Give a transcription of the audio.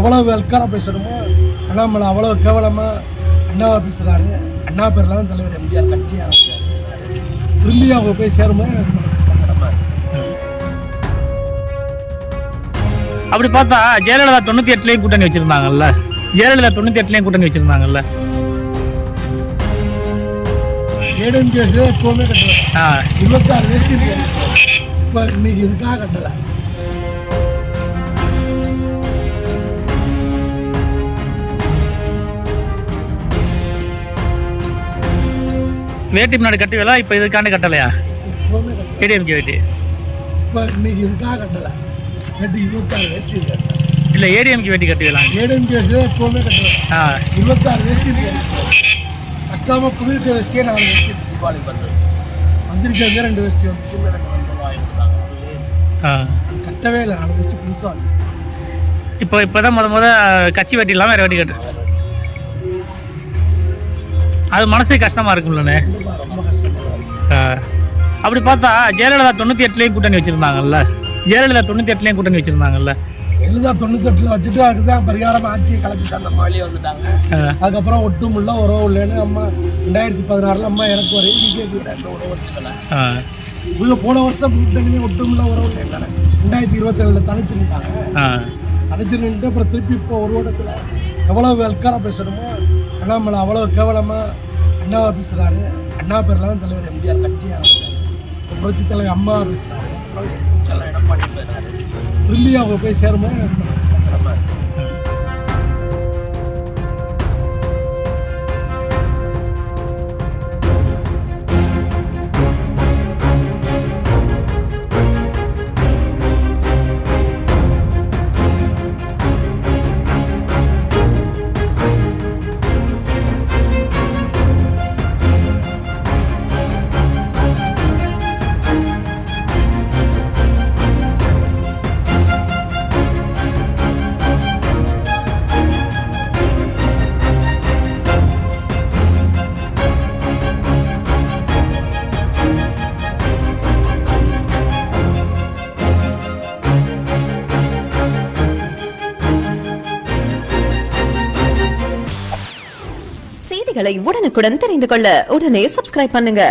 எவ்வளோ வெல்காராக பேசணுமோ அண்ணாமலை அவ்வளோ கேவலமாக அண்ணாவை பேசுகிறாரு. அண்ணா பேரில் தான் தலைவர் எம்ஜிஆர் கட்சி ஆரம்பிச்சார். திரும்பி அவங்க போய் சேரும்போது எனக்கு மனசு சங்கடமாக இருக்கு. அப்படி பார்த்தா ஜெயலலிதா 98லயும் கூட்டணி வச்சிருந்தாங்கல்ல. ஜெயலலிதா 98லயும் கூட்டணி வச்சிருந்தாங்கல்ல. ஏடிஎம்கே எப்போவுமே கட்டல. 26 வேஸ்ட் இப்போ இன்னைக்கு இதுக்காக கட்டலை. வேட்டி முன்னாடி கட்டுவீங்களா? இப்போ இதுக்காண்டி கட்டலையா? எப்போவுமே கட்டலை. ஏடிஎம்கே வேட்டி இப்போ இன்னைக்கு இதுக்காக கட்டலை. 26 வேஸ்ட் இல்லை, ஏடிஎம்கே வேட்டி கட்டுவீங்களா? ஏடிஎம்கே எப்போவுமே கட்டலை. 26 வேஸ்ட் கட்டாமல் புதிர்க்க வேஸ்டியே 4 வேஸ்ட் தீபாவளி பண்ணுறது. வந்திருக்கிறது 2 வேஸ்ட் வந்து 2 வாங்கிட்டாங்க. கட்டவே இல்லை. 4 வேஸ்ட் புதுசாக வந்து இப்போதான் முத கட்சி வெட்டி இல்லாமல் வேறு வெட்டி கட்டு. அது மனசே கஷ்டமாக இருக்கும்லண்ணே. ரொம்ப கஷ்டமாக இருக்கு. அப்படி பார்த்தா ஜெயலலிதா 98லயும் கூட்டணி வச்சுருந்தாங்கல்ல. ஜெயலலிதா 98லயும் கூட்டணி வச்சுருந்தாங்கல்ல. ஜெயலலிதா 98 வச்சுட்டு அதுதான் பரிகாரம் ஆட்சியை கலைச்சிட்டு அந்த வழியே வந்துட்டாங்க. அதுக்கப்புறம் ஒட்டும் இல்லை உறவு இல்லைன்னு அம்மா 2016 அம்மா எனக்கு வரையும் பிஜேபி அந்த உறவு வச்சுக்கல. உள்ள போன வருஷம் கூட்டணி ஒட்டும் இல்லை உறவு இல்லை 2027 தனிச்சுட்டாங்க. தனிச்சுட்டு அப்புறம் திருப்பி இப்போ ஒரு இடத்துல எவ்வளோ வெல்காராக பேசணுமோ அண்ணாமலை அவ்வளோ கேவலமாக அண்ணாவை பேசுகிறாரு. அண்ணா பேரில் தான் தலைவர் எம்ஜிஆர் கட்சி ஆரம்பிச்சார். புரட்சி தலைவர் அம்மா பேசுகிறாரு. எடப்பாடி பேசுகிறாரு. திரும்பி அவங்க போய் சேரும்போது எனக்கு மனசு சங்கடமாக இருக்கு. செய்திகளை உடனுக்குடன் தெரிந்து கொள்ள உடனே சப்ஸ்கிரைப் பண்ணுங்க.